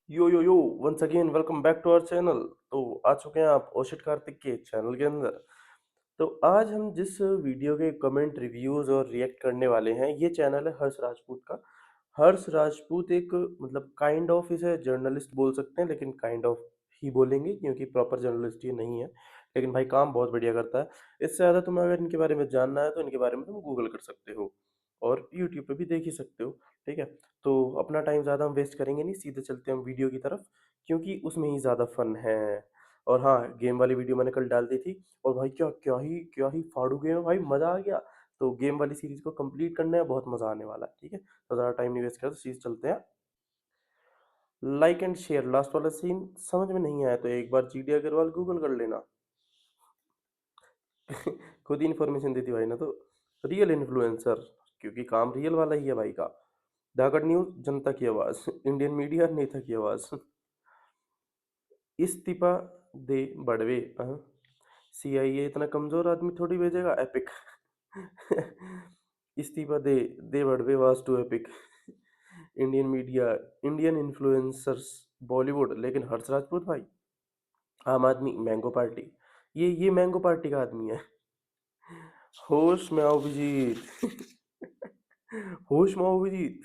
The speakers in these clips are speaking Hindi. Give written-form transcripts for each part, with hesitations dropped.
Yo once again welcome back to our channel. तो आ चुके हैं आप ओशित कार्तिक के चैनल के अंदर। तो आज हम जिस वीडियो के कमेंट रिव्यूज और रिएक्ट करने वाले हैं, ये चैनल है हर्ष राजपूत का। हर्ष राजपूत एक मतलब काइंड ऑफ इसे जर्नलिस्ट बोल सकते हैं, लेकिन काइंड ऑफ ही बोलेंगे क्योंकि प्रॉपर जर्नलिस्ट ये नहीं है। लेकिन भाई काम बहुत बढ़िया करता है। इससे ज़्यादा तुम्हें अगर इनके बारे में जानना है तो इनके बारे में तुम गूगल कर सकते हो और यूट्यूब पे भी देख ही सकते हो। ठीक है, तो अपना टाइम ज़्यादा हम वेस्ट करेंगे नहीं, सीधे चलते हैं हम वीडियो की तरफ, क्योंकि उसमें ही ज़्यादा फन है। और हाँ, गेम वाली वीडियो मैंने कल डाल दी थी और भाई क्या ही फाड़ू गेम है भाई, मज़ा आ गया। तो गेम वाली सीरीज को कंप्लीट करना है, बहुत मज़ा आने वाला है। ठीक है, तो ज़्यादा टाइम नहीं वेस्ट करते, सीरीज चलते हैं। लाइक एंड शेयर, लास्ट वाला सीन समझ में नहीं आया तो एक बार जीडी अग्रवाल गूगल कर लेना। खुद ही इन्फॉर्मेशन देती भाई ना। तो रियल इन्फ्लुएंसर, क्योंकि काम रियल वाला ही है भाई का। धाकड़ न्यूज, जनता की आवाज, इंडियन मीडिया, नेता की आवाज। इस्तीफा दे बड़वे। सीआईए इतना कमजोर आदमी थोड़ी भेजेगा एपिक। इस्तीफा दे बड़वे was too epic. Indian media, Indian influencers, Bollywood, लेकिन हर्ष राजपूत भाई, आम आदमी, मैंगो पार्टी। ये मैंगो पार्टी का आदमी है। होश में आओ अभिजीत। होश में आओ अभिजीत।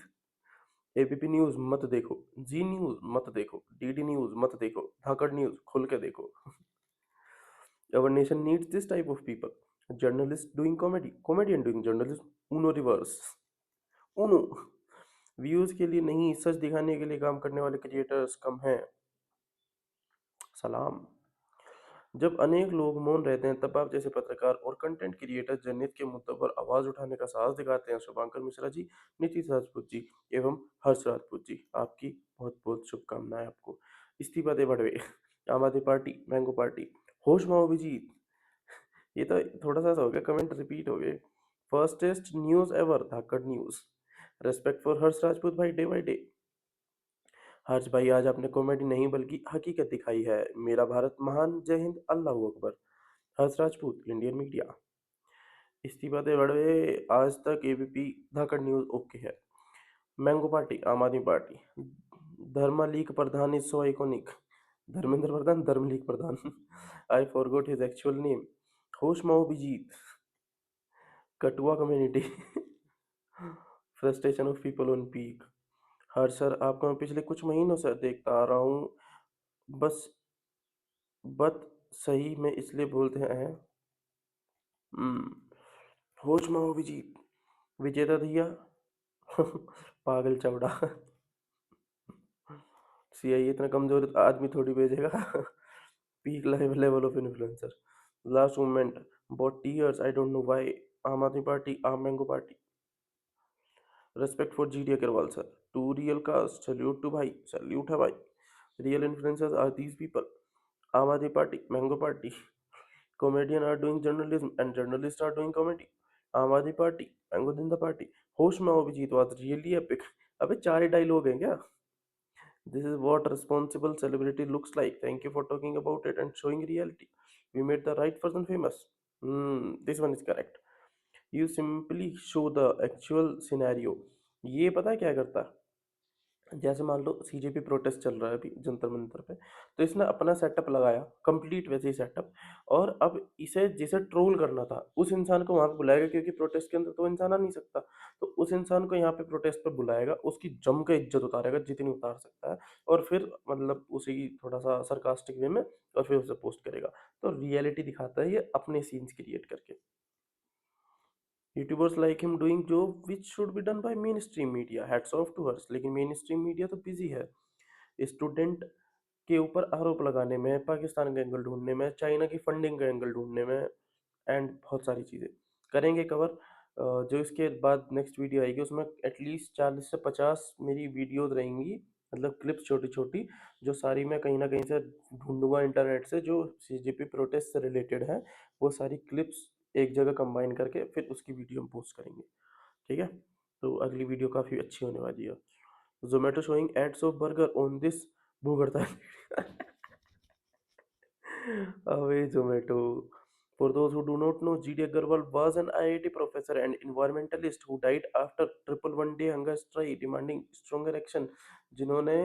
एबीपी न्यूज मत देखो, जी न्यूज मत देखो, डीडी न्यूज मत देखो, धाकड़ न्यूज खोल के देखो। Our nation needs this type of people. Journalist doing comedy, comedian doing journalism, uno reverse, uno। Views के लिए नहीं, सच दिखाने के लिए काम करने वाले क्रिएटर्स कम हैं। सलाम। जब अनेक लोग मौन रहते हैं, तब आप जैसे पत्रकार और कंटेंट क्रिएटर जनहित के मुद्दों पर आवाज उठाने का साहस दिखाते हैं। शुभांकर मिश्रा जी, नीतीश राजपूत जी एवं हर्ष राजपूत जी, आपकी बहुत बहुत शुभकामनाएं आपको। इस्तीफा दे बड़वे, आम आदमी पार्टी, मैंगो पार्टी, होश में अभिजीत। ये तो थोड़ा सा हो गया, कमेंट रिपीट हो गए। Firstest news ever, Dhakad news. Respect for Harsh Rajput भाई, डे बाई डे। हर्ष भाई, आज आपने कॉमेडी नहीं बल्कि हकीकत दिखाई है। मेरा भारत महान, जय हिंद, अल्लाह अकबर। Harsh Rajput, Indian media. इस्तीफा दे बड़वे, Aaj Tak, ABP, Dhakad news okay है। Mango party, Aam Aadmi party. Dharma league Pradhan is so iconic. Dharmendra Pradhan, Dharm league Pradhan. I forgot his actual name. होश माओ बिजीत, कटुआ community. Frustration of people on peak. हर सर, आपको मैं पिछले कुछ महीनों से देखता आ रहा हूँ। बस बत सही में इसलिए बोलते हैं। हम्म, होश में हो विजीत, विजेता भैया। पागल चौड़ा। सीआई इतना कमजोर आदमी थोड़ी भेजेगा। Peak level of influencer. Last moment, but tears, I don't know why. Aam Aadmi Party, आम mango party. Respect for GD Agarwal sir. Too real cast, salute to भाई, सैल्यूट है भाई। Real influencers are these people. Aam Aadmi party, mango party. Comedian are doing journalism and journalist are doing comedy. Aam Aadmi party, mango दिन द पार्टी। होश में हो अभिजीत वाज रियली एपिक। अबे चार ही डायलॉग हैं क्या? This is what responsible celebrity looks like. Thank you for talking about it and showing reality. We made the right person famous. This one is correct. You simply show the actual scenario. ये पता है क्या करता है? जैसे मान लो सीजेपी प्रोटेस्ट चल रहा है अभी जंतर मंतर पे, तो इसने अपना सेटअप लगाया, कंप्लीट वैसे ही सेटअप। और अब इसे जिसे ट्रोल करना था उस इंसान को वहां पे बुलाएगा, क्योंकि प्रोटेस्ट के अंदर तो इंसान आ नहीं सकता। तो उस इंसान को यहाँ पे प्रोटेस्ट पे बुलाएगा, उसकी जम के इज्जत उतारेगा जितनी उतार सकता है। और फिर मतलब उसी थोड़ा सा सरकास्टिक वे में, और फिर उसे पोस्ट करेगा। तो रियलिटी दिखाता है ये अपने सीन्स क्रिएट करके। YouTubers like him doing job which should be done by mainstream media, hats off to hers. लेकिन मेन स्ट्रीम मीडिया तो बिजी है स्टूडेंट के ऊपर आरोप लगाने में, पाकिस्तान का एंगल ढूंढने में, चाइना की फंडिंग का एंगल ढूंढने में, एंड बहुत सारी चीज़ें करेंगे कवर। जो इसके बाद नेक्स्ट वीडियो आएगी उसमें एटलीस्ट 40 से 50 मेरी वीडियोज रहेंगी, मतलब क्लिप्स छोटी छोटी, जो सारी मैं कहीं ना कहीं से ढूंढूंगा इंटरनेट से, जो सीजेपी प्रोटेस्ट से रिलेटेड है। वो सारी क्लिप्स एक जगह कंबाइन करके फिर उसकी वीडियो हम पोस्ट करेंगे। ठीक है, तो अगली वीडियो काफ़ी अच्छी होने वाली है। Zomato showing ads of burger on this भूख हड़ताल। अबे Zomato, For those who do not know, G.D. Agarwal was an IIT professor and environmentalist who died after triple one-day hunger strike demanding stronger action. जिन्होंने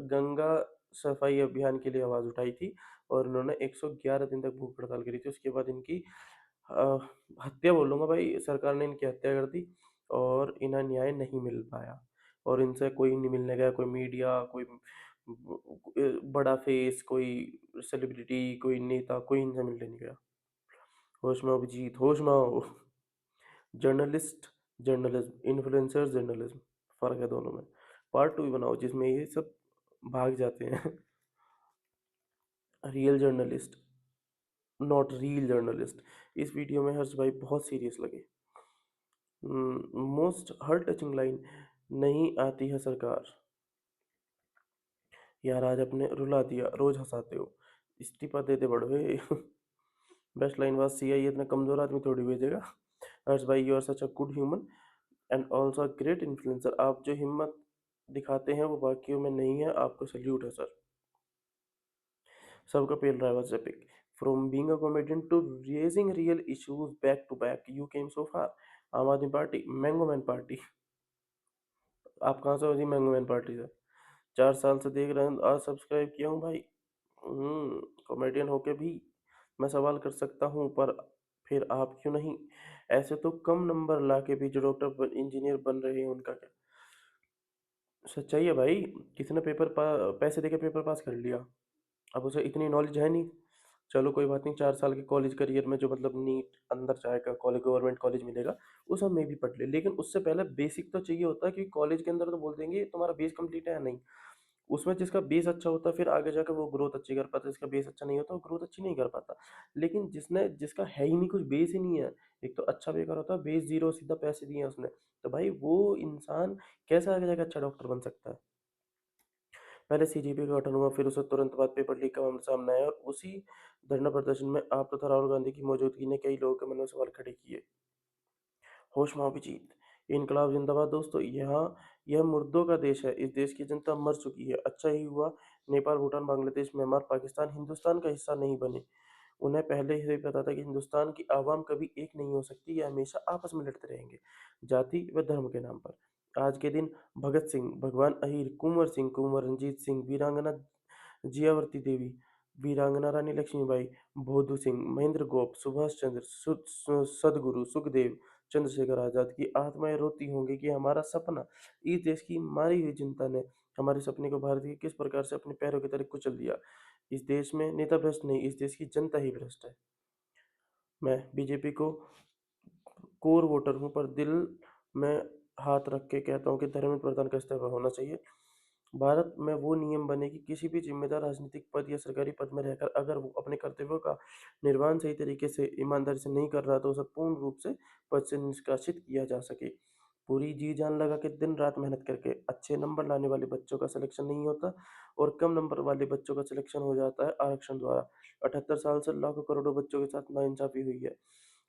गंगा सफाई अभियान के लिए आवाज उठाई थी और उन्होंने 111 दिन तक भूख हड़ताल करी थी। उसके बाद इनकी अ, हत्या बोलूँगा भाई, सरकार ने इनकी हत्या कर दी और इन्हें न्याय नहीं मिल पाया और इनसे कोई नहीं मिलने गया, कोई मीडिया, कोई बड़ा फेस, कोई सेलिब्रिटी, कोई नेता, कोई इनसे मिलने नहीं गया। होश में अभिजीत, होश में आओ। जर्नलिस्ट, जर्नलिज्म, इन्फ्लुएंसर जर्नलिज्म, फर्क है दोनों में। पार्ट टू भी बनाओ जिसमें ये सब भाग जाते हैं। Real journalist, not reel journalist. इस वीडियो में हर्ष भाई बहुत सीरियस लगे। मोस्ट हर्ट टचिंग लाइन, नहीं आती है सरकार। यार आज अपने रुला दिया, रोज हंसाते हो, इस्तीफा दे दे बड़वे। Best line was, see I इतना कमजोर आदमी थोड़ी भेजेगा। हर्ष भाई, you are such a good human and also a great influencer. आप जो हिम्मत दिखाते हैं वो बाकियों में नहीं है, आपको सल्यूट है सर। सबका पेल रहा है epic. From being a comedian to raising real issues back to back, you came so far. Aam Aadmi party, mango man party. आप कहाँ से हो जी मैंगो मैन पार्टी से? 4 साल से देख रहे हैं, आज सब्सक्राइब किया हूँ भाई। कॉमेडियन होके भी मैं सवाल कर सकता हूँ, पर फिर आप क्यों नहीं? ऐसे तो कम नंबर ला के भी जो डॉक्टर इंजीनियर बन रहे हैं उनका क्या? सच्चाई है भाई। किसी ने पैसे देके पेपर पास कर लिया, अब उसे इतनी नॉलेज है नहीं। चलो कोई बात नहीं, 4 साल के कॉलेज करियर में जो मतलब नीट अंदर जाएगा, कॉलेज गवर्नमेंट कॉलेज मिलेगा, उस हम में भी पढ़ ले, लेकिन उससे पहले बेसिक तो चाहिए होता है, क्योंकि कॉलेज के अंदर तो बोल देंगे तुम्हारा बेस कंप्लीट है या नहीं। उसमें जिसका बेस अच्छा होता है फिर आगे जाकर वो ग्रोथ अच्छी कर पाता है, जिसका बेस अच्छा नहीं होता वो ग्रोथ अच्छी नहीं कर पाता। लेकिन जिसका है ही नहीं, कुछ बेस ही नहीं है, एक तो अच्छा बेकार होता है, बेस जीरो, सीधा पैसे दिए हैं उसने, तो भाई वो इंसान कैसे आगे जाकर अच्छा डॉक्टर बन सकता है? पहले सीजीपी का गठन हुआ, फिर उससे तुरंत बाद पेपर लीक का मामला सामने आया और उसी धरना प्रदर्शन में आप तथा राहुल गांधी की मौजूदगी ने कई लोगों के मन में सवाल खड़े किए। होश में भी जीत, इनकलाब जिंदाबाद। दोस्तों, यहाँ यह मुर्दों का देश है, इस देश की जनता मर चुकी है। अच्छा ही हुआ नेपाल, भूटान, बांग्लादेश, म्यांमार, पाकिस्तान हिंदुस्तान का हिस्सा नहीं बने। उन्हें पहले ही से पता था कि हिंदुस्तान की आवाम कभी एक नहीं हो सकती, ये हमेशा आपस में लड़ते रहेंगे, जाति व धर्म के नाम पर। आज के दिन भगत सिंह, भगवान अहिर, कुंवर सिंह, कुंवर रंजीत सिंह, वीरांगना जियावती देवी, वीरांगना रानी लक्ष्मीबाई, भोदू सिंह, महेंद्र गोप, सुभाष चंद्र, सदगुरु, सुखदेव, चंद्रशेखर आजाद की आत्माएं रोती होंगी कि हमारा सपना, इस देश की मारी हुई जनता ने हमारे सपने को भारत के किस प्रकार से अपने पैरों की तरह कुचल दिया। इस देश में नेता भ्रष्ट नहीं, इस देश की जनता ही भ्रष्ट है। मैं बीजेपी को कोर वोटर हूँ, पर दिल में हाथ रख के कहता हूँ कि धर्मेंद्र प्रधान का इस्तीफा होना चाहिए। भारत में वो नियम बने कि किसी भी जिम्मेदार राजनीतिक पद या सरकारी पद में रहकर अगर वो अपने कर्तव्यों का निर्वहन सही तरीके से, ईमानदारी से नहीं कर रहा, तो उसे पूर्ण रूप से पद से निष्कासित किया जा सके। पूरी जी जान लगा के दिन रात मेहनत करके अच्छे नंबर लाने वाले बच्चों का सिलेक्शन नहीं होता और कम नंबर वाले बच्चों का सिलेक्शन हो जाता है आरक्षण द्वारा। 78 साल से लाखों करोड़ों बच्चों के साथ नाइंसाफी हुई है,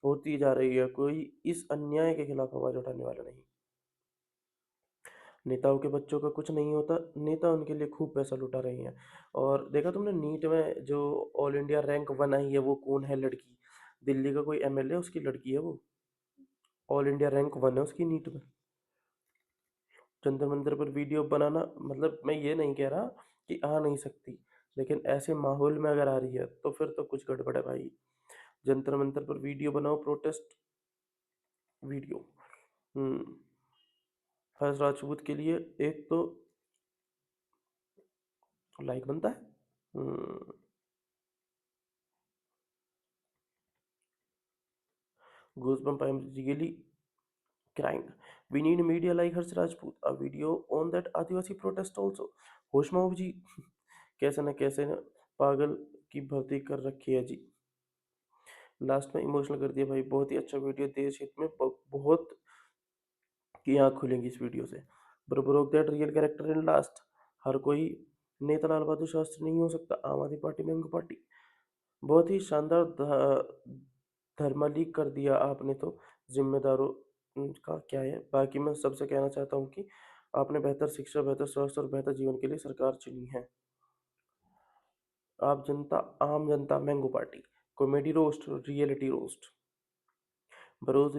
होती जा रही है, कोई इस अन्याय के खिलाफ आवाज उठाने वाला नहीं। नेताओं के बच्चों का कुछ नहीं होता, नेता उनके लिए खूब पैसा लुटा रही हैं। और देखा तुमने नीट में जो ऑल इंडिया रैंक 1 आई है वो कौन है? लड़की, दिल्ली का कोई एमएलए, उसकी लड़की है वो। ऑल इंडिया रैंक 1 है उसकी नीट में। जंतर मंतर पर वीडियो बनाना, मतलब मैं ये नहीं कह रहा कि आ नहीं सकती, लेकिन ऐसे माहौल में अगर आ रही है तो फिर तो कुछ गड़बड़ है भाई। जंतर मंतर पर वीडियो बनाओ, प्रोटेस्ट वीडियो। हम्म हर्ष राजपूत के लिए एक तो लाइक बनता है। Goosebump, I am really crying. We need media like Harsh Rajput. A video on that Adivasi protest also. होश में हो जी। कैसे न कैसे न पागल की भर्ती कर रखी है जी। लास्ट में इमोशनल कर दिया भाई, बहुत ही अच्छा वीडियो, देश हित में बहुत की आँख खुलेंगी इस वीडियो से। Broke that real character in last. हर कोई नेता लाल बहादुर शास्त्री नहीं हो सकता। आम आदमी पार्टी में पार्टी बहुत ही शानदार धर्मा लीक कर दिया आपने तो। जिम्मेदारों का क्या है, बाकी मैं सबसे कहना चाहता हूँ कि आपने बेहतर शिक्षा, बेहतर स्वास्थ्य और बेहतर जीवन के लिए सरकार चुनी है। आप जनता, आम जनता, mango party. Comedy roast, reality roast. बरोज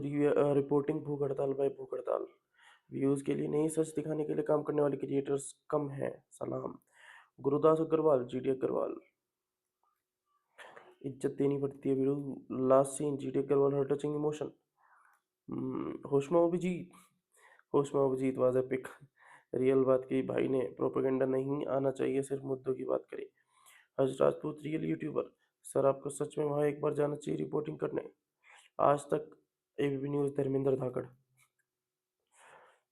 रिपोर्टिंग भूख हड़ताल बाय भूख हड़ताल। व्यूज के लिए नहीं, सच दिखाने के लिए काम करने वाले क्रिएटर्स कम हैं, सलाम। गुरुदास अग्रवाल, जीडी अग्रवाल। इज्जत देनी पड़ती है Veeru. Last scene, GD Agarwal हर touching emotion. Hoshma Abhijit, Hoshma Abhijit was epic. Real बात की भाई ने, प्रोपेगेंडा नहीं आना चाहिए, सिर्फ मुद्दों की बात करें। हर्ष राजपूत, रियल यूट्यूबर। सर आपको सच में वहाँ एक बार जाना चाहिए रिपोर्टिंग करने। आज तक, एबीपी न्यूज, धर्मेंद्र धाकड़।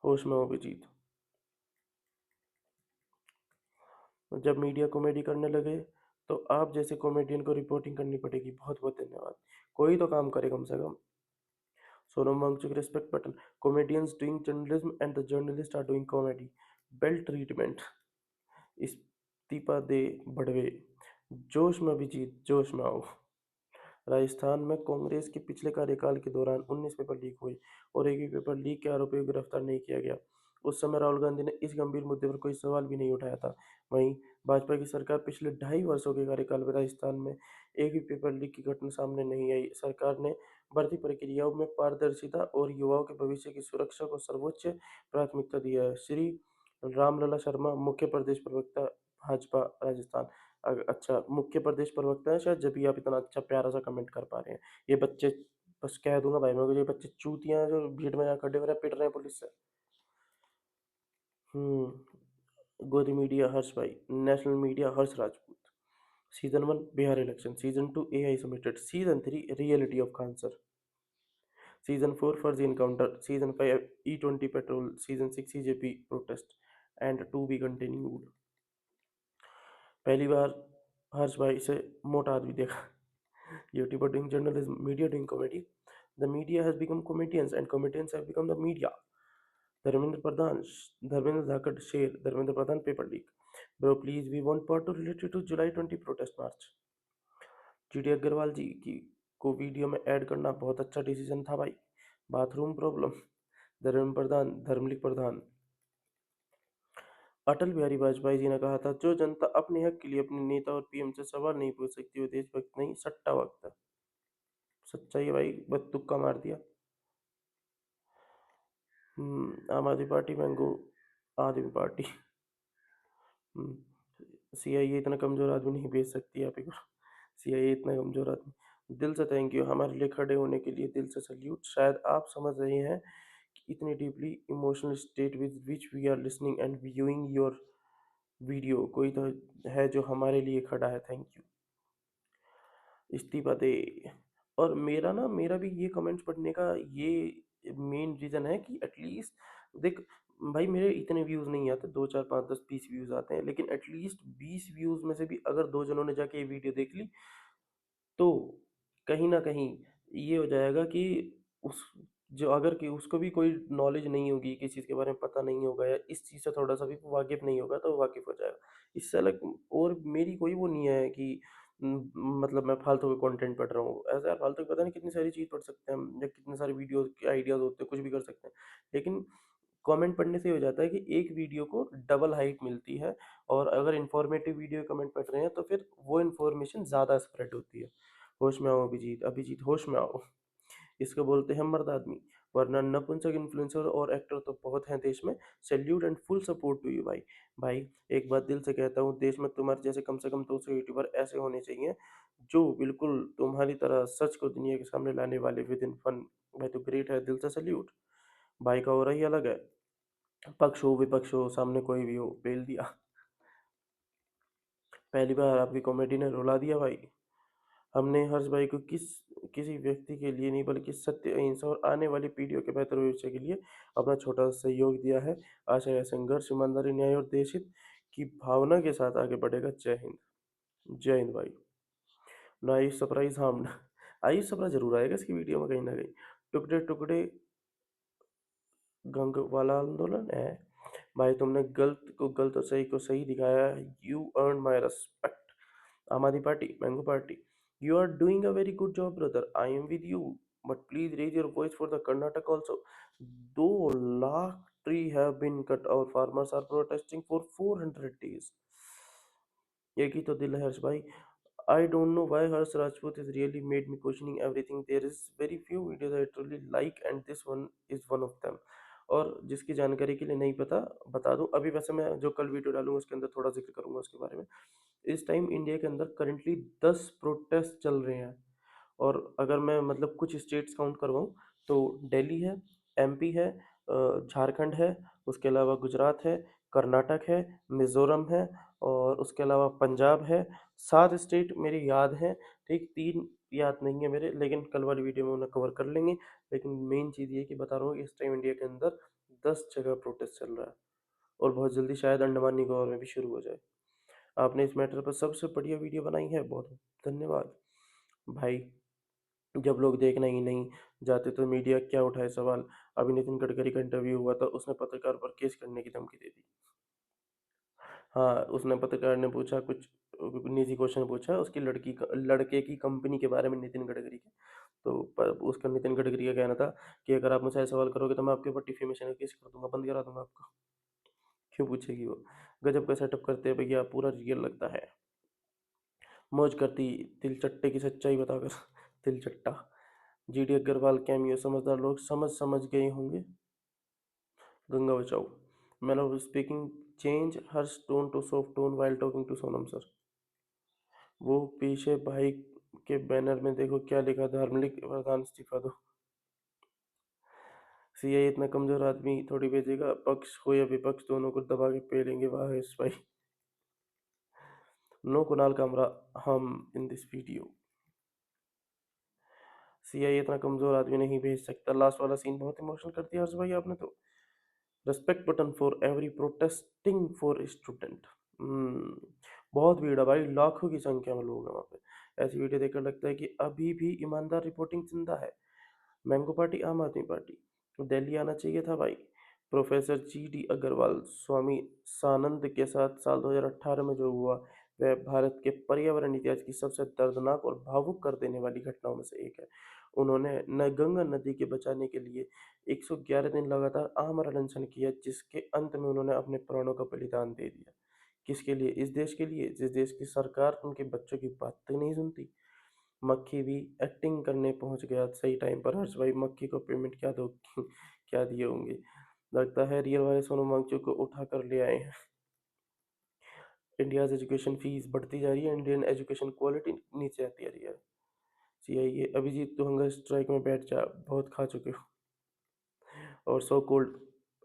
होश में अभिजीत। जब मीडिया कॉमेडी करने लगे तो आप जैसे कॉमेडियन को रिपोर्टिंग करनी पड़ेगी। बहुत बहुत धन्यवाद। कोई तो काम करे कम से कम। Sonam Wangchuk, respect button. Comedians doing journalism and the journalist are doing comedy. Belt treatment. इस्तीफा दे बढ़वे। जोश में अभिजीत, जोश में आओ। राजस्थान में कांग्रेस के पिछले कार्यकाल के दौरान 19 पेपर लीक हुए और एक भी पेपर लीक के आरोपी को गिरफ्तार नहीं किया गया। उस समय राहुल गांधी ने इस गंभीर मुद्दे पर कोई सवाल भी नहीं उठाया था। वहीं भाजपा की सरकार पिछले 2.5 वर्षों के कार्यकाल में राजस्थान में एक भी पेपर लीक की घटना सामने नहीं आई। सरकार ने भर्ती प्रक्रियाओं में पारदर्शिता और युवाओं के भविष्य की सुरक्षा को सर्वोच्च प्राथमिकता दी है। श्री रामलला शर्मा, मुख्य प्रदेश प्रवक्ता, भाजपा राजस्थान। अच्छा, मुख्य प्रदेश प्रवक्ता है शायद, जब भी आप इतना अच्छा प्यारा सा कमेंट कर पा रहे हैं। ये बच्चे, बस कह दूंगा भाई मैं, ये बच्चे चूतियां हैं जो भीड़ में यहाँ खड़े हो रहे हैं, पिट रहे हैं पुलिस से। गोदी मीडिया हर्ष भाई। National media Harsh Rajput. Season 1 Bihar election. Season 2 AI submitted. Season 3 reality of answer. Season 4 फर्जी encounter. Season 5 E20 petrol. Season 6 CJP protest and to be continued. पहली बार हर्ष भाई से मोटा आदमी देखा। YouTuber doing journalism, media doing comedy. The media has become comedians and comedians have become the media. Dharmendra Pradhan, Dharmendra Dhakad शेर, Dharmendra Pradhan paper leak. Bro please we want part 2 related to July 20 protest march. GD Agarwal ji की को वीडियो में ऐड करना बहुत अच्छा डिसीजन था भाई। Bathroom problem. धर्मेंद्र प्रधान, धर्मलिक प्रधान। अटल बिहारी वाजपेयी जी ने कहा था, जो जनता अपने हक के लिए अपने नेता और पीएम से सवाल नहीं पूछ सकती वो देशभक्त नहीं, सट्टा वक्त है। सच्चाई है भाई, बस तुक्का मार दिया। आम आदमी पार्टी, मैंगो आदमी पार्टी। सीआईए इतना कमजोर आदमी नहीं भेज सकती आप एक। सीआईए इतना कमजोर आदमी। दिल से थैंक यू, हमारे लिए खड़े होने के लिए दिल से सल्यूट। शायद आप समझ रहे हैं कि इतनी deeply emotional state with which we are listening and viewing your video, कोई तो है जो हमारे लिए खड़ा है, थैंक यू। इस्तीफा दे। और मेरा भी ये कमेंट्स पढ़ने का ये मेन रीज़न है कि एटलीस्ट देख भाई, मेरे इतने व्यूज़ नहीं आते, 2 4 5 10 20 व्यूज़ आते हैं, लेकिन एटलीस्ट 20 व्यूज़ में से भी अगर 2 जनों ने जाके ये वीडियो देख ली तो कहीं न कहीं ये हो जाएगा कि उस जो अगर कि उसको भी कोई नॉलेज नहीं होगी, किसी चीज़ के बारे में पता नहीं होगा या इस चीज़ से थोड़ा-सा भी वाकिफ़ नहीं होगा, तो वो वाकिफ़ हो जाएगा। इससे अलग और मेरी कोई वो नहीं है कि मतलब मैं फालतू का कंटेंट पढ़ रहा हूँ। ऐसा फालतू की पता नहीं कितनी सारी चीज़ पढ़ सकते हैं हम या कितने सारे वीडियोज़ के आइडियाज़ होते हैं, कुछ भी कर सकते हैं। लेकिन कमेंट पढ़ने से ये हो जाता है कि एक वीडियो को डबल हाइप मिलती है और अगर इन्फॉर्मेटिव वीडियो कमेंट पढ़ रहे हैं तो फिर वो इन्फॉर्मेशन ज़्यादा स्प्रेड होती है। होश में आओ अभिजीत, अभिजीत होश में आओ। इसको बोलते हैं मर्द आदमी, वरना नपुंसक इन्फ्लुएंसर और एक्टर तो बहुत हैं देश में। Salute and full support to you भाई। भाई एक बात दिल से कहता हूँ, देश में तुम्हारे जैसे कम से कम 200 यूट्यूबर ऐसे होने चाहिए जो बिल्कुल तुम्हारी तरह सच को दुनिया के सामने लाने वाले विद इन फन। भाई तो ग्रेट है, दिल से सैल्यूट। भाई का हो ही अलग है। पक्ष हो विपक्ष हो, सामने कोई भी हो, पेल दिया। पहली बार आपकी कॉमेडी ने रुला दिया भाई। हमने हर्ष भाई को किसी व्यक्ति के लिए नहीं बल्कि सत्य, अहिंसा और आने वाली पीढ़ियों के बेहतर भविष्य के लिए अपना छोटा सा सहयोग दिया है। आशा यह संघर्ष ईमानदारी, न्याय और देशहित की भावना के साथ आगे बढ़ेगा। जय हिंद। जय हिंद भाई। ना आयुष सरप्राइज हम आयुष सरप्राइज जरूर आएगा इसकी वीडियो में कहीं ना कहीं। टुकड़े टुकड़े गंग वाला आंदोलन है। भाई तुमने गलत को गलत और सही को सही दिखाया। You earn my respect. Aam Aadmi party, mango party. You are doing a very good job brother, I am with you, but please raise your voice for the Karnataka also. 2 lakh tree have been cut और farmers are protesting for 400 days। एक ही तो दिल है हर्ष भाई। I don't know why Harsh Rajput has really made me questioning everything. There is very few videos I truly like and this one is one of them. और जिसकी जानकारी के लिए नहीं पता बता दूं, अभी वैसे मैं जो कल वीडियो डालूंगा उसके अंदर थोड़ा जिक्र करूंगा उसके बारे में। इस टाइम इंडिया के अंदर करेंटली 10 प्रोटेस्ट चल रहे हैं। और अगर मैं मतलब कुछ स्टेट्स काउंट करवाऊँ तो दिल्ली है, एमपी है, झारखंड है, उसके अलावा गुजरात है, कर्नाटक है, मिज़ोरम है और उसके अलावा पंजाब है। 7 स्टेट मेरे याद हैं, ठीक 3 याद नहीं है मेरे, लेकिन कल वाली वीडियो में उन्हें कवर कर लेंगे। लेकिन मेन चीज़ ये है कि बता रहा हूँ कि इस टाइम इंडिया के अंदर 10 जगह प्रोटेस्ट चल रहा है और बहुत जल्दी शायद अंडमान निकोबार में भी शुरू हो जाए। आपने इस मैटर पर सबसे बढ़िया वीडियो बनाई है, बहुत धन्यवाद भाई। जब लोग देखना ही नहीं जाते तो मीडिया क्या उठाए सवाल। अभी नितिन गडकरी का इंटरव्यू हुआ था, उसने पत्रकार पर केस करने की धमकी दे दी। हाँ, उसने पत्रकार ने पूछा कुछ निजी क्वेश्चन पूछा उसकी लड़के की कंपनी के बारे में नितिन गडकरी के। तो उसका नितिन गडकरी का कहना था कि अगर आप मुझसे सवाल करोगे तो मैं आपके ऊपर डिफेमेशन का केस कर दूंगा, बंद करा दूंगा आपको। क्यों पूछेगी वो। गजब का सेटअप करते हैं भैया, पूरा रियल लगता है। मौज करती तिलचट्टे की सच्चाई बताकर। तिलचट्टा। जीडी अग्रवाल कैमियो, समझदार लोग समझ गए होंगे। गंगा बचाओ। Man of speaking change her tone to soft tone while talking to Sonam sir. वो पीछे भाई के बैनर में देखो क्या लिखा, धार्मिक प्रधान इस्तीफा दो। सीआई इतना कमजोर आदमी थोड़ी भेजेगा, पक्ष हो या विपक्ष दोनों को दबा के पेलेंगे। वाह यश भाई। नो कुणाल कामरा हम इन दिस वीडियो। सीआई इतना कमजोर आदमी नहीं भेज सकता। लास्ट वाला सीन बहुत इमोशनल कर दिया हर्ष भाई आपने तो। Respect button for every protesting for student. बहुत भीड़ है भाई, लाखों की संख्या में लोग हैं वहाँ पे। ऐसी वीडियो देखकर लगता है कि अभी भी ईमानदार रिपोर्टिंग जिंदा है। Mango party, Aam Aadmi party. Delhi आना चाहिए था भाई। Professor G D Agarwal Swami Sanand के साथ साल 2018 में जो हुआ वह भारत के पर्यावरण इतिहास की सबसे दर्दनाक और भावुक कर देने वाली घटनाओं में से एक है। उन्होंने न गंगा नदी के बचाने के लिए 111 दिन लगातार आमरण अनशन किया, जिसके अंत में उन्होंने अपने प्राणों का बलिदान दे दिया। किसके लिए? इस देश के लिए, जिस देश की सरकार उनके बच्चों की बात तक नहीं सुनती। मक्खी भी एक्टिंग करने पहुंच गया सही टाइम पर। हर्ष भाई मक्खी को पेमेंट क्या दो क्या दिए होंगे। लगता है रियल वाले सोनू वांगचुक को उठा कर ले आए हैं। इंडियाज एजुकेशन फीस बढ़ती जा रही है, इंडियन एजुकेशन क्वालिटी नीचे आती जा रही है। सीआईए अभिजीत तो हंगर स्ट्राइक में बैठ जा, बहुत खा चुके हो। और so called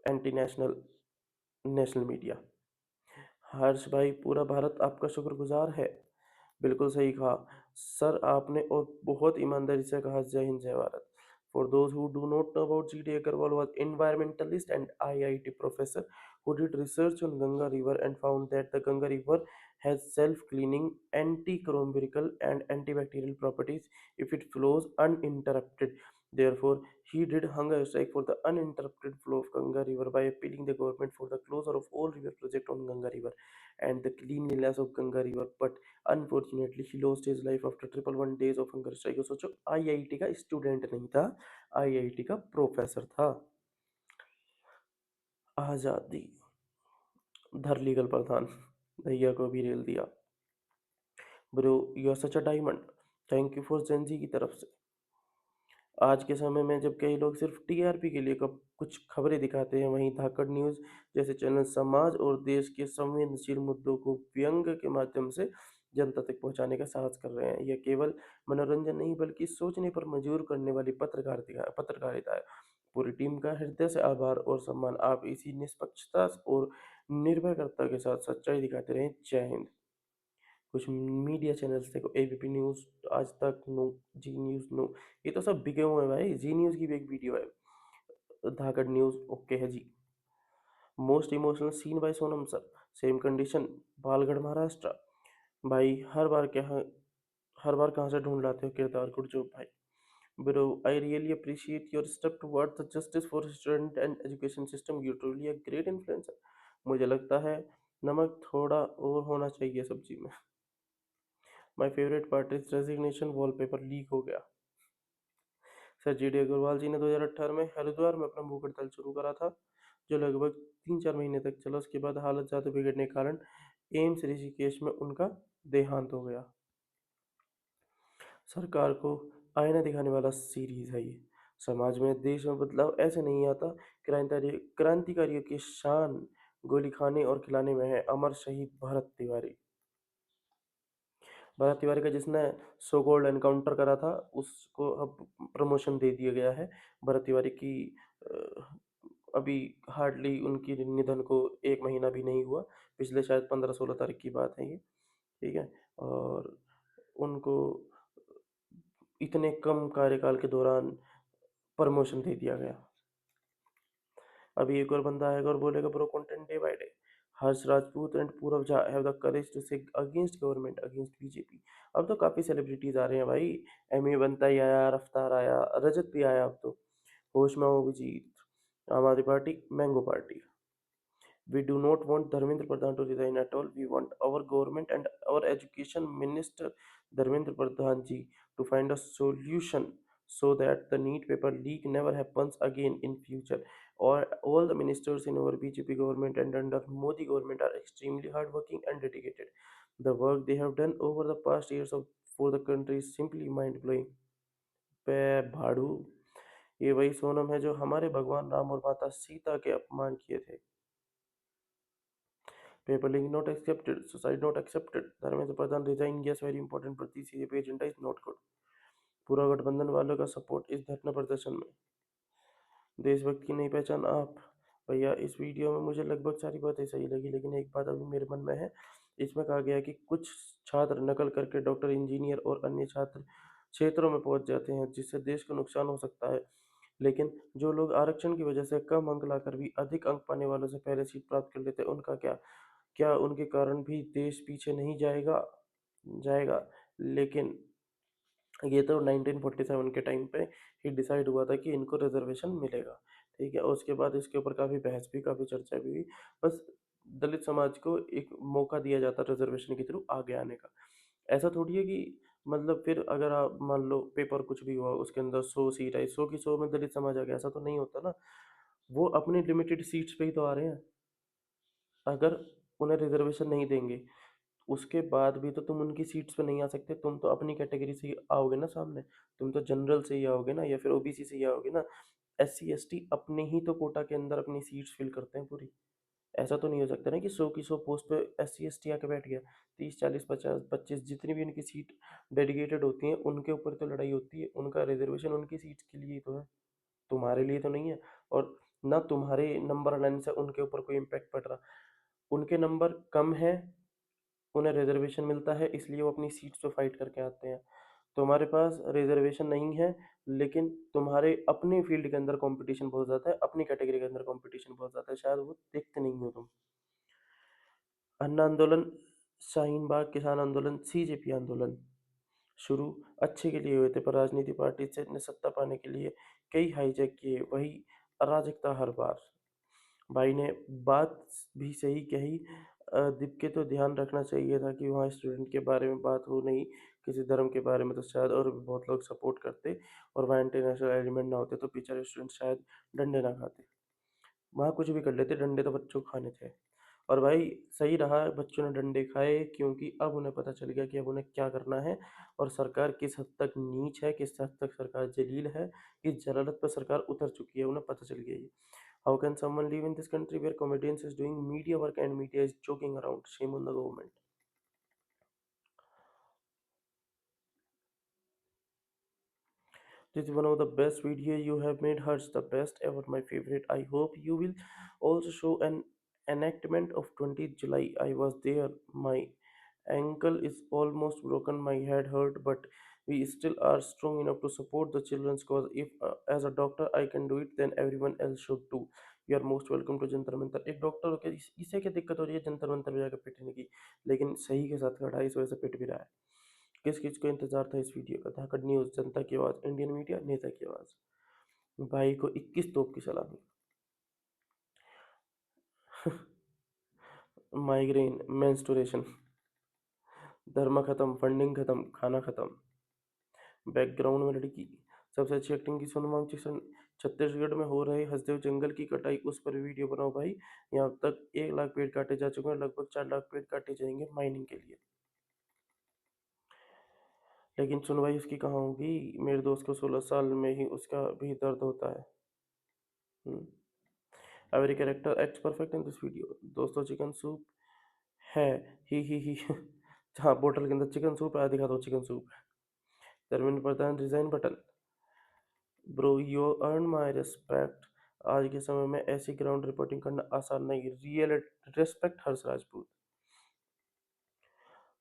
anti national national media. Harsh भाई पूरा भारत आपका शुक्रगुजार है। बिल्कुल सही कहा सर आपने, और बहुत ईमानदारी से कहा। जय हिंद जय Bharat. For those who do not know about GD Agarwal was environmentalist and IIT professor who did research on Ganga River and found that the Ganga River has self-cleaning, antimicrobial and antibacterial properties if it flows uninterrupted. Therefore, he did hunger strike for the uninterrupted flow of Ganga River by appealing the government for the closure of all river project on Ganga River and the cleanliness of Ganga River. But unfortunately he lost his life after 111 days of hunger strike. सोचो आईआईटी का स्टूडेंट नहीं था, आईआईटी का प्रोफेसर था। आजादी। धर लीगल प्रधान भैया को भी रेल दिया। Bro you are such a diamond. Thank you for Gen Z की तरफ से। आज के समय में जब कई लोग सिर्फ टीआरपी के लिए कब कुछ खबरें दिखाते हैं, वहीं धाकड़ न्यूज़ जैसे चैनल समाज और देश के संवेदनशील मुद्दों को व्यंग के माध्यम से जनता तक पहुंचाने का साहस कर रहे हैं। यह केवल मनोरंजन नहीं बल्कि सोचने पर मजबूर करने वाली पत्रकारिता है। पूरी टीम का हृदय से आभार और सम्मान। आप इसी निष्पक्षता और निर्भयता के साथ सच्चाई दिखाते रहें। जय हिंद। कुछ मीडिया चैनल्स देखो, एबीपी न्यूज़, आज तक नो, जी न्यूज़ नो, ये तो सब बिके हुए हैं भाई। जी न्यूज़ की भी एक वीडियो है। धाकड़ न्यूज़ ओके है जी। Most emotional scene by Sonam sir, same condition, Palghar Maharashtra. भाई हर बार कहाँ से ढूंढ लाते हो किरदार गुरजोत भाई। Bro I really appreciate your step towards the justice for student and education system, you truly a great influencer. मुझे लगता है नमक थोड़ा और होना चाहिए सब्जी में। My favourite part is resignation wallpaper leak हो गया। सर जीडी अग्रवाल जी ने 2018 में हरिद्वार में अपना भूख हड़ताल शुरू करा था, जो लगभग 3-4 महीने तक चला। उसके बाद हालत ज़्यादा बिगड़ने के कारण एम्स ऋषिकेश में उनका देहांत हो गया। सरकार को आईना दिखाने वाला सीरीज है ये। समाज में, देश में बदलाव ऐसे नहीं आता। क्रांतिकारियों की शान गोली खाने और खिलाने में है। अमर शहीद भरत तिवारी। भरत तिवारी का जिसने सो कॉल्ड एनकाउंटर करा था, उसको अब प्रमोशन दे दिया गया है। भरत तिवारी की अ, अभी हार्डली उनकी निधन को 1 महीना भी नहीं हुआ। पिछले शायद 15-16 तारीख की बात है ये। ठीक है। और उनको इतने कम कार्यकाल के दौरान प्रमोशन दे दिया गया। अभी एक और बंदा आएगा और बोलेगा bro content day by day. Harsh Rajput and Purav Jha have the courage to say against government, against BJP. अब तो काफी सेलिब्रिटीज आ रहे हैं भाई। एमी बनता ही आया, रफ्तार आया, रजत भी आया। अब तो होश में हो अभिजीत। आम Aadmi party, mango party. We do not want Dharmendra Pradhan to resign at all. We want our government and our education minister Dharmendra Pradhan ji to find a solution so that the NEET paper leak never happens again in future. Or all the ministers in our BJP government and under Modi government are extremely hardworking and dedicated. The work they have done over the past years for the country is simply mind blowing. पे भाड़ू, ये वही सोनम है जो हमारे भगवान राम और माता सीता के अपमान किए थे। Paper link not accepted. Suicide not accepted. Dharmendra Pradhan resign. Yes, very important. but the CJP agenda is not good. पूरा गठबंधन वालों का सपोर्ट इस धरना प्रदर्शन में। देशभक्त की नई पहचान आप। भैया इस वीडियो में मुझे लगभग सारी बातें सही लगी, लेकिन एक बात अभी मेरे मन में है। इसमें कहा गया है कि कुछ छात्र नकल करके डॉक्टर, इंजीनियर और अन्य छात्र क्षेत्रों में पहुंच जाते हैं, जिससे देश को नुकसान हो सकता है। लेकिन जो लोग आरक्षण की वजह से कम अंक लाकर भी अधिक अंक पाने वालों से पहले सीट प्राप्त कर लेते हैं, उनका क्या? क्या उनके कारण भी देश पीछे नहीं जाएगा? जाएगा। लेकिन ये तो 1947 के टाइम पे ही डिसाइड हुआ था कि इनको रिजर्वेशन मिलेगा। ठीक है। और उसके बाद इसके ऊपर काफ़ी बहस भी, काफ़ी चर्चा भी हुई। बस दलित समाज को एक मौका दिया जाता रिजर्वेशन के थ्रू आगे आने का। ऐसा थोड़ी है कि मतलब फिर अगर आप मान लो पेपर कुछ भी हुआ, उसके अंदर 100 सीट आई, 100 की 100 में दलित समाज आ गया, ऐसा तो नहीं होता ना। वो अपनी लिमिटेड सीट्स पे ही तो आ रहे हैं। अगर उन्हें रिजर्वेशन नहीं देंगे, उसके बाद भी तो तुम उनकी सीट्स पे नहीं आ सकते। तुम तो अपनी कैटेगरी से ही आओगे ना सामने। तुम तो जनरल से ही आओगे ना, या फिर ओबीसी से ही आओगे ना। एससी एसटी अपने ही तो कोटा के अंदर अपनी सीट्स फिल करते हैं पूरी। ऐसा तो नहीं हो सकता ना कि 100 की 100 पोस्ट पे एससी एसटी आके बैठ गया। 30, 40, 50, 25 जितनी भी उनकी सीट डेडिकेटेड होती हैं, उनके ऊपर तो लड़ाई होती है। उनका रिजर्वेशन उनकी सीट्स के लिए ही तो है, तुम्हारे लिए तो नहीं है। और ना तुम्हारे नंबर लाने से उनके ऊपर कोई इम्पैक्ट पड़ रहा। उनके नंबर कम है, उन्हें रिजर्वेशन मिलता है, इसलिए वो अपनी सीट्स पे फाइट करके आते हैं। तुम्हारे पास रिजर्वेशन नहीं है, लेकिन तुम्हारे अपने फील्ड के अंदर कंपटीशन बहुत ज़्यादा है, अपनी कैटेगरी के अंदर कंपटीशन बहुत ज़्यादा है, शायद वो देखते नहीं हो तुम। अन्ना आंदोलन, शाहीन बाग किसान आंदोलन, सीजेपी आंदोलन शुरू अच्छे के लिए हुए थे, पर राजनीति पार्टी से ने सत्ता पाने के लिए कई हाईजैक किए। वही अराजकता हर बार। भाई ने बात भी सही कही। दीप के तो ध्यान रखना चाहिए था कि वहाँ स्टूडेंट के बारे में बात हो, नहीं किसी धर्म के बारे में, तो शायद और भी बहुत लोग सपोर्ट करते। और वहाँ इंटरनेशनल एलिमेंट ना होते तो बेचारे स्टूडेंट शायद डंडे ना खाते। वहाँ कुछ भी कर लेते, डंडे तो बच्चों को खाने थे। और भाई सही रहा बच्चों ने डंडे खाए, क्योंकि अब उन्हें पता चल गया कि अब उन्हें क्या करना है। और सरकार किस हद तक नीच है, किस हद तक सरकार जलील है, इस जलालत पर सरकार उतर चुकी है, उन्हें पता चल गया ये। How can someone live in this country where comedians is doing media work and media is joking around? Shame on the government. This is one of the best video you have made. Hers the best ever, my favorite. I hope you will also show an enactment of 20th July. I was there. My ankle is almost broken. My head hurt, but we still are strong enough to support the children's cause. If as a doctor I can do it, then everyone else should too. You are most welcome to Jantar Mantar. एक डॉक्टर होकर इसे क्या दिक्कत हो रही है जंतर मंतर में जाकर पिटने की? लेकिन सही के साथ खड़ा है, इस वजह से पिट भी रहा है। किस किस को इंतजार था इस वीडियो का? धाकड़ न्यूज़, जनता की आवाज़, इंडियन मीडिया, नेता की आवाज़। भाई को 21 तोप की सलामी। माइग्रेन, मेंस्टुरेशन, धर्म खत्म, फंडिंग खत्म, खाना खत्म, बैकग्राउंड में लड़की। सबसे अच्छी एक्टिंग की सोनम वांगचुक। छत्तीसगढ़ में हो रहे हसदेव जंगल की कटाई, उस पर वीडियो बनाओ भाई। यहाँ तक 1 लाख पेड़ काटे जा चुके हैं, लगभग 4 लाख पेड़ काटे जाएंगे माइनिंग के लिए। लेकिन सुनवाई उसकी कहाँ होगी? मेरे दोस्त को 16 साल में ही उसका भी दर्द होता है। हुँ। Every character acts perfect in this video. दोस्तों चिकन सूप है। ही। हाँ, बोतल के अंदर चिकन सूप है, दिखा दो chicken soup. Dharmendra Pradhan resign button. Bro you earn my respect. आज के समय में ऐसी ग्राउंड रिपोर्टिंग करना आसान नहीं। Real respect Harsh Rajput.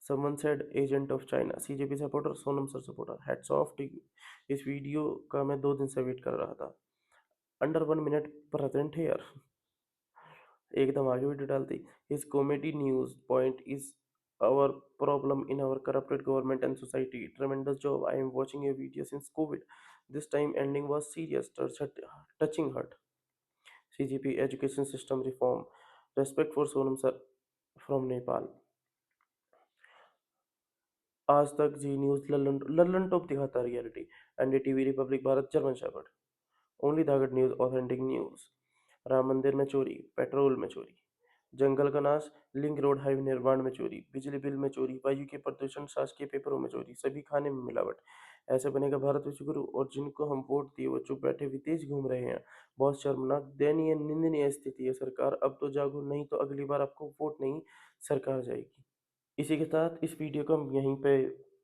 Someone said agent of China, CJP supporter, Sonam sir supporter, hats off to you. इस वीडियो का मैं 2 दिन से वेट कर रहा था। Under 1 minute present here. एकदम आगे वीडियो डालती। His comedy news point is our problem in our corrupted government and society. Tremendous job. I am watching your video since COVID. This time ending was serious, touching hurt. CGP education system reform. Respect for Sonam sir from Nepal. Aaj Tak, Zee news, Lallan Lallan top दिखाता reality. NDTV, Republic Bharat, German shepherd. Only Dhakad news, authentic news. Ram Mandir में चोरी, पेट्रोल में चोरी, जंगल का नाश, लिंक रोड हाईवे निर्माण में चोरी, बिजली बिल में चोरी, वायु के प्रदूषण, शासकीय पेपरों में चोरी, सभी खाने में मिलावट। ऐसे बनेगा भारत विश्वगुरु, और जिनको हम वोट दिए वो चुप बैठे विदेश घूम रहे हैं। बहुत शर्मनाक, दयनीय, निंदनीय स्थिति है सरकार। अब तो जागो, नहीं तो अगली बार आपको वोट नहीं, सरकार जाएगी। इसी के साथ इस वीडियो को हम यहीं पे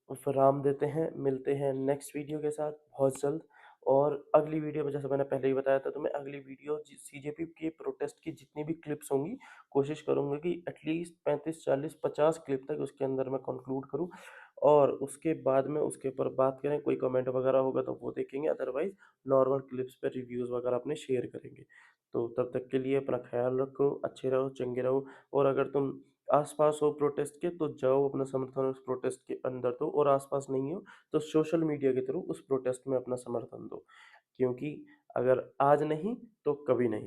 विराम देते हैं। मिलते हैं नेक्स्ट वीडियो के साथ बहुत जल्द। और अगली वीडियो में, जैसे मैंने पहले ही बताया था, तो मैं अगली वीडियो सीजेपी के प्रोटेस्ट की जितनी भी क्लिप्स होंगी, कोशिश करूंगा कि एटलीस्ट 35 40 50 क्लिप तक उसके अंदर मैं कंक्लूड करूं। और उसके बाद में उसके ऊपर बात करें, कोई कमेंट वगैरह होगा तो वो देखेंगे, अदरवाइज नॉर्मल क्लिप्स पर रिव्यूज़ वगैरह अपने शेयर करेंगे। तो तब तक के लिए अपना ख्याल रखो, अच्छे रहो, चंगे रहो। और अगर तुम आसपास हो प्रोटेस्ट के, तो जाओ अपना समर्थन उस प्रोटेस्ट के अंदर दो, और आसपास नहीं हो तो सोशल मीडिया के थ्रू उस प्रोटेस्ट में अपना समर्थन दो। क्योंकि अगर आज नहीं तो कभी नहीं।